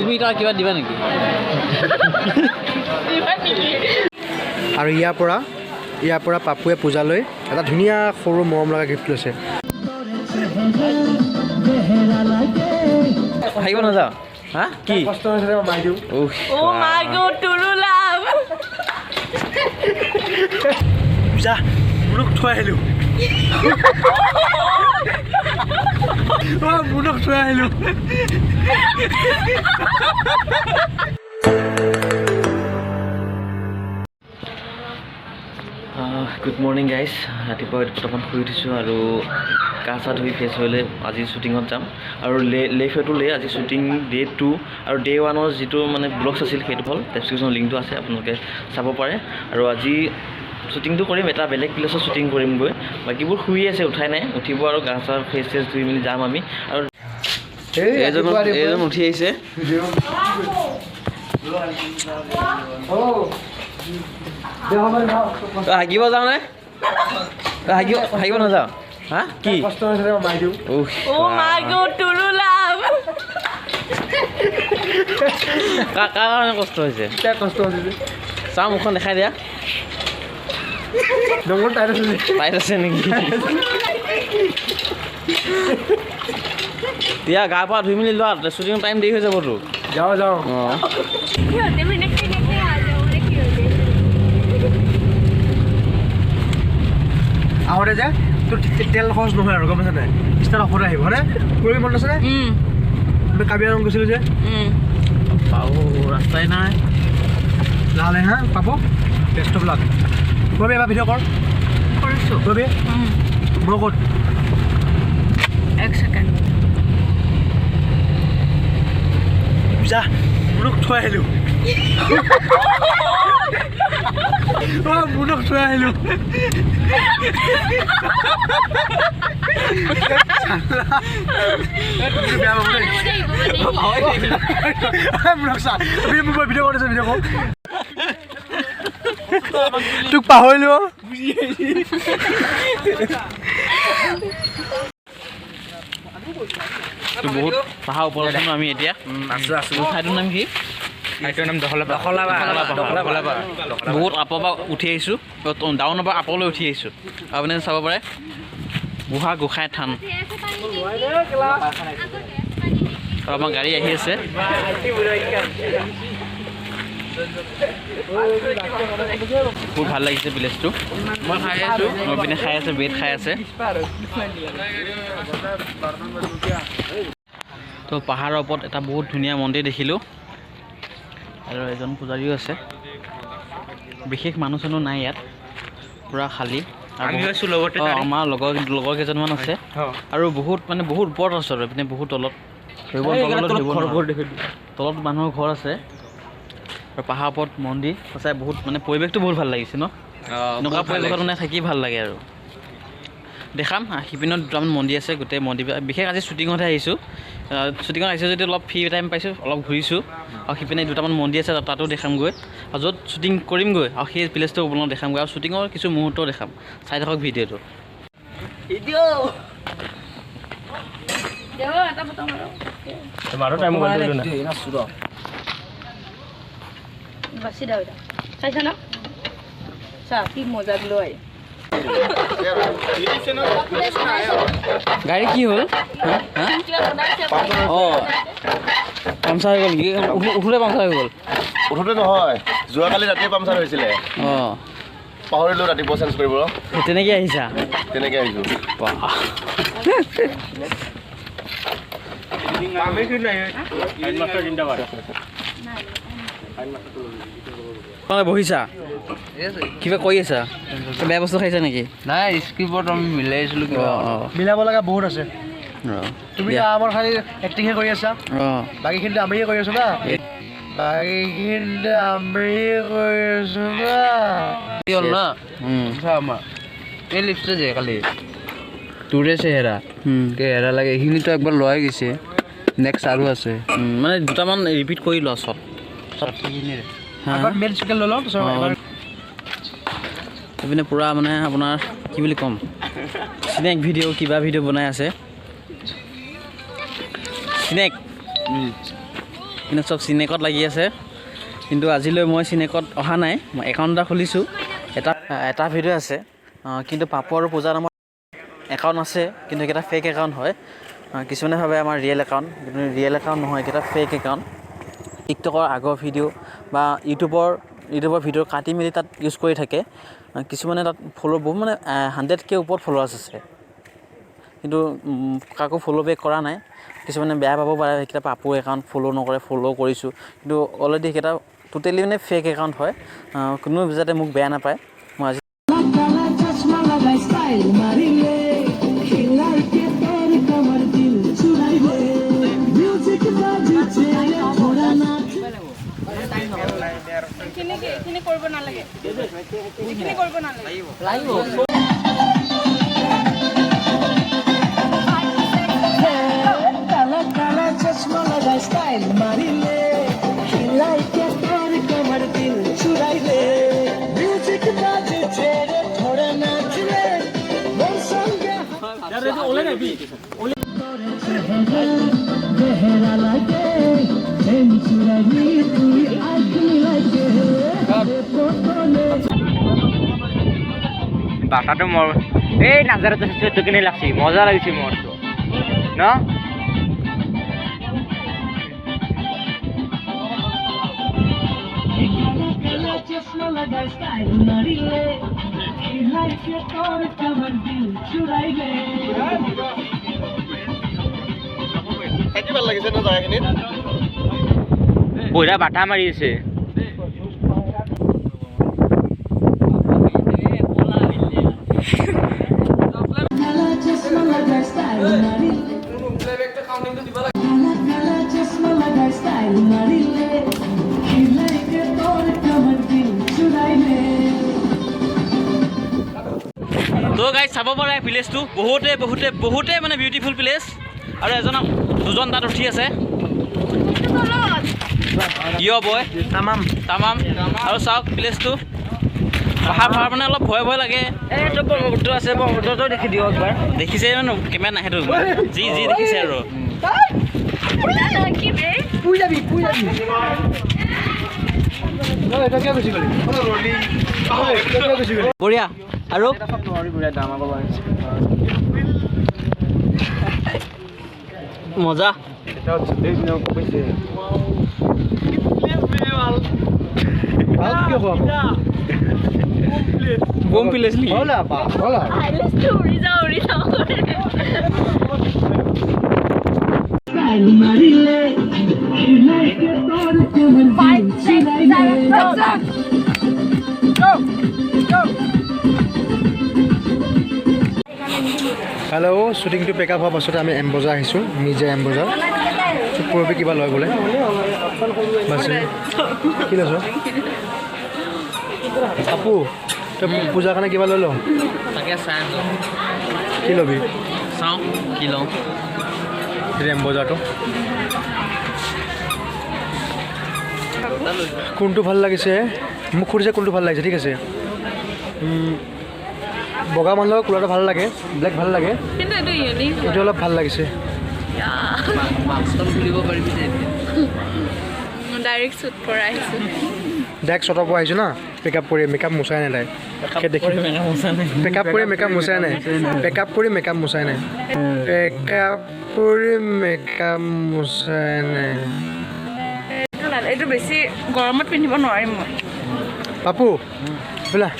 তুমি এটা কিবা দিবা নেকি? আৰু ইয়াৰ পৰা পাপুৱে পূজালৈ এটা ধুনীয়া সৰু মৰম লগা গিফ্ট লৈছে। আহিব নাযাওঁ হা কি কষ্ট হৈছে মাই দিওঁ। Oh my god, Tulu love. পূজা মুনক থৈ আহিলোঁ। মুনক থৈ আহিলোঁ। Good morning guys. ৰাতিপুৱা বৰ্তমান শুই উঠিছোঁ আৰু গা চা ধুই ফ্ৰেছ হ'লে আজি শ্বুটিঙত যাম আৰু লেফটো আজি শ্বুটিং ডে 2 আৰু ডে 1ৰ যিটো মানে ব্লগছ আছিল সেইটো হ'ল ডেছক্ৰিপশ্যনৰ লিংকটো আছে, আপোনালোকে চাব পাৰে। আৰু আজি শ্বুটিংটো কৰিম, এটা বেলেগ প্লেছত শ্বুটিং কৰিমগৈ। বাকীবোৰ শুই আছে, উঠাই নাই, উঠিব আৰু গা চা ফ্ৰেছ ধুই মেলি যাম আমি। আৰু এজন উঠি আহিছে। হাগিব যাওঁ নে? হাগিব নাযাওঁ হা কি কষ্ট হৈছে মাই দিওঁ। Oh my god, Tulu love. কাৰ কাৰণে কষ্ট হৈছে? কষ্ট হৈছে চাওঁ মুখখন দেখাই দিয়া। ডঙৰ টাইট আছে টাইট আছে নেকি? দিয়া গা পা ধুই মেলি লোৱা, শ্বুটিং টাইম দেৰি হৈ যাবতো। যাওঁ অঁ আহোঁতে যে তোৰ তেল খৰচ নহয় আৰু গম পাইছা নাই? ষ্টাৰ অফাৰ আহিব হয়নে? পৰহি মনত আছেনে? আমি কাবিয়াৰং গৈছিলোঁ যে পাব ৰাস্তাই নাই। লালে হা পাব বেষ্ট অফ লাক। কবি এবাৰ ভিডিঅ' কৰিছোঁ। কবি মোৰ ক'ত 1 second. পূজা মুনক থৈ আহিলোঁ। মুনক থৈ আহিলোঁ। তোক পাহৰিলোঁ। বহুত পাহাৰ ওপৰত আছোঁ আমি এতিয়া। আছোঁ ঠাইটোৰ নাম কি? ঠাইটোৰ নাম দখলাবা। বহুত আপৰ পৰা উঠি আহিছোঁ, ডাউনৰ পৰা আপলৈ উঠি আহিছোঁ। আপুনি চাব পাৰে বুঢ়া গোঁসাই থান। আৰু আমাৰ গাড়ী আহি আছে। বহুত ভাল লাগিছে ভিলেজটো। মই খাই আছোঁ, মই পিনে খাই আছে, ব্ৰেড খাই আছে। তো পাহাৰৰ ওপৰত এটা বহুত ধুনীয়া মন্দিৰ দেখিলোঁ আৰু এজন পূজাৰীও আছে। বিশেষ মানুহ চানুহ নাই ইয়াত, পূৰা খালী। আমাৰ লগৰ কেইজনমান আছে আৰু বহুত ওপৰত আছে আৰু এইপিনে বহুত তলত তলত মানুহৰ ঘৰ আছে আৰু পাহাৰৰ ওপৰত মন্দিৰ সঁচাই বহুত পৰিৱেশটো বহুত ভাল লাগিছে ন? এনেকুৱা পৰিৱেশত থাকি ভাল লাগে আৰু। দেখাম সিপিনত দুটামান মন্দিৰ আছে, গোটেই মন্দিৰ বিশেষ আজি শ্বুটিঙতহে আহিছোঁ। শ্বুটিঙত আহিছোঁ যদি অলপ ফ্ৰী টাইম পাইছোঁ, অলপ ঘূৰিছোঁ। আৰু সিপিনে দুটামান মন্দিৰ আছে, তাতো দেখামগৈ। আৰু য'ত শ্বুটিং কৰিমগৈ আৰু সেই প্লেচটো আপোনালোকক দেখামগৈ আৰু শ্বুটিঙৰ কিছু মুহূৰ্তও দেখাম। চাই থাকক ভিডিঅ'টো। চাইছা না? চা কি মজা লৈ গাড়ী কি হ'ল? অঁ পামচাৰ হৈ গ'ল নেকি? উঠোতে পামচাৰ হৈ গ'ল? উঠোতে নহয়, যোৱাকালি ৰাতিয়ে পামচাৰ হৈছিলে। অঁ পাহৰিলোঁ ৰাতিপুৱা চেঞ্জ কৰিব। তেনেকৈ আহিছা? তেনেকৈ আহিছোঁ। বহিছা কিবা কৰি আছা? বেয়া বস্তু খাইছা নেকি? নাই স্ক্ৰিপ্টত আমি মিলাইছিলোঁ কিবা। মিলাব লগা বহুত আছে। তুমি আমাৰ খালি এক্টিংহে কৰি আছা, বাকীখিনিতো আমিয়ে কৰি আছোঁ না। হ'ল না আমাৰ এই লিপষ্টিক যে কালি তোৰে চেহেৰা চেহেৰা লাগে, এইখিনিতো একবাৰ লোৱাই গৈছে, নেক্সট আৰু আছে। মানে দুটামান ৰিপিট কৰি লোৱা চব মেইন চিকেন লৈ লওঁ। এইপিনে পূৰা আপোনাৰ কি বুলি ক'ম, স্নেক ভিডিঅ' কিবা ভিডিঅ' বনাই আছে। স্নেক কিন্তু চব চিনেকত লাগি আছে। কিন্তু আজিলৈ মই চিনেকত অহা নাই, মই একাউণ্ট এটা খুলিছোঁ, এটা ভিডিঅ' আছে। কিন্তু পাপু আৰু পূজা নামৰ একাউণ্ট আছে, কিন্তু এইকেইটা ফেক একাউণ্ট হয়। কিছুমানে ভাবে আমাৰ ৰিয়েল একাউণ্ট, কিন্তু ৰিয়েল একাউণ্ট নহয়, এইকেইটা ফেক একাউণ্ট। টিকটকৰ আগৰ ভিডিঅ' বা ইউটিউবৰ ভিডিঅ' কাটি মেলি তাত ইউজ কৰি থাকে। কিছুমানে তাত বহুত মানে 100K ওপৰত ফলোৱাৰ্ছ আছে, কিন্তু কাকো ফ'ল' বেক কৰা নাই। কিছুমানে বেয়া পাব পাৰে, সেইকেইটা পাপুৰ একাউণ্ট ফ'ল' নকৰে, ফ'ল' কৰিছোঁ, কিন্তু অলৰেডি সেইকেইটা টোটেলি মানে ফেক একাউণ্ট হয়। কোনো যাতে মোক বেয়া নাপায়। মই আজি এইখিনি কৰিব নালাগে, এইখিনি কৰিব নালাগে। বাটাটো মোৰ এই নাজাৰাটো সেইটো কিনি লাগছি, মজা লাগিছে মোৰটো ন। থাকি ভাল লাগিছে ন জেগাখিনিত। বঢ়িয়া বাটা মাৰি আছে। তো গাইজ চাব পাৰে প্লেচটো বহুতে মানে বিউটিফুল প্লেচ। আৰু দুজন তাত উঠি আছে, বয় তামাম। আৰু চাওক প্লেচটো, পাহাৰ মানে অলপ ভয় লাগে। এইটো ব্ৰহ্মপুত্ৰ আছে, ব্ৰহ্মপুত্ৰটো দেখি দিয়ক একবাৰ। দেখিছে মানে কেমেৰা নাহেতো, যি দেখিছে আৰু বঢ়িয়া। আৰু মজা বম প্লেচ নেকি? হেল্ল', শ্বুটিংটো পেক আপ হোৱাৰ পাছতে আমি এম বজাৰ আহিছোঁ, নিজে এম বজাৰ। পৰহি কিবা লয় বোলে, বাছি কি লৈছ? আপু তই পূজাৰ কাৰণে কিবা লৈ ল, তাকে চাই কি ল'বি? চাওঁ কি লওঁ। এম বজাৰটো কোনটো ভাল লাগিছে মোক সুধিছে, কোনটো ভাল লাগিছে? ঠিক আছে, বগা মানুহৰ কুলাৰটো ভাল লাগে, ব্লেক ভাল লাগে, কিন্তু এইটো ইউনিক, এইটো অলপ ভাল লাগিছে। ডাইৰেক্ট শ্বুট কৰা আহিছোঁ, ডাইৰেক্ট শ্বটৰ পৰা আহিছোঁ না। পেকআপ কৰি মেকআপ মোচাই নাই তাই, দেখি পেকআপ কৰি মেকআপ মোচাই নাই, পেকআপ কৰি মেকআপ মোচাই নাই, পেকআপ কৰি মেকআপ মোচাই নাই। এইটো বেছি গৰমত পিন্ধিব নোৱাৰিম মই। পাপু বোলা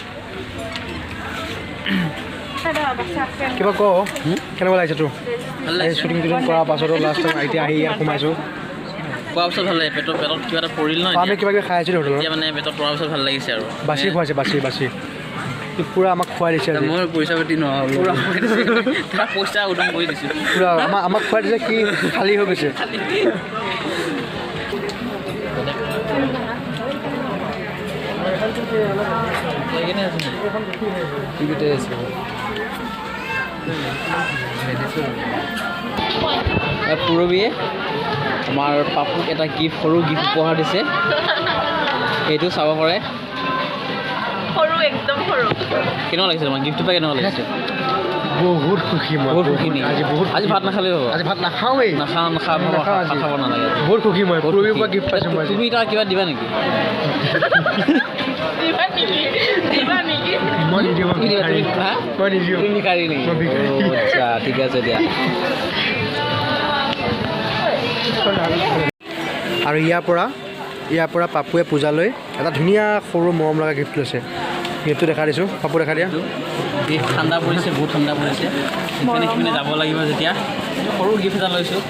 কিবা ক, কেনেকুৱা লাগিছে তোৰ এই শ্বুটিং কৰাৰ পাছতো লাষ্ট এতিয়া আহি ইয়াত সোমাইছোঁ? খোৱাৰ পিছত ভাল লাগে, পেটত কিবা এটা পৰিল ন, আমি কিবা কিবি খাই আছিলোঁ হোটেলত, এতিয়া মানে পেটত পৰাৰ পিছত ভাল লাগিছে আৰু বাছি খুৱাইছে, বাছি পূৰা আমাক খুৱাই দিছে। মোৰ পইচা পাতি নহয়, পইচা উদং কৰি দিছোঁ পূৰা আমাক খুৱাই দিছে, কি খালী হৈ গৈছে। পূৰবীয়ে আমাৰ পাপুক এটা সৰু গিফ্ট উপহাৰ দিছে, সেইটো চাব পাৰে। সৰু, একদম সৰু। কেনেকুৱা লাগিছে তোমাৰ গিফ্টটো পাই? কেনেকুৱা লাগিছে? বহুত সুখী মই বহুত সুখী নেকি? আজি বহুত আজি ভাত নাখালেও হ'ব আজি ভাত নাখাওঁৱেই নাখাওঁ আজি। খাব নালাগে বহুত সুখী মই পূৰবীৰ পৰা গিফ্ট পাইছোঁ মই আজি। তুমি তাৰ কিবা দিবা নেকি মই নিদিওঁ মই তুমি দিবা, ভিখাৰী। তুমি- হা? মই নিদিওঁ তুমি ভিখাৰী নেকি মই ভিখাৰী। অ', আচ্ছা ঠিক আছে দিয়া আৰু ইয়াৰ পৰা পাপুৱে পূজালৈ এটা ধুনীয়া সৰু মৰম লগা গিফ্ট লৈছে গিফ্টটো দেখা দিছোঁ পাপু দেখা দিয়া গিফ্ট ঠাণ্ডা পৰিছে বহুত ঠাণ্ডা পৰিছে ইপিনে সিপিনে যাব লাগিব যেতিয়া সৰু গিফ্ট এটা লৈছোঁ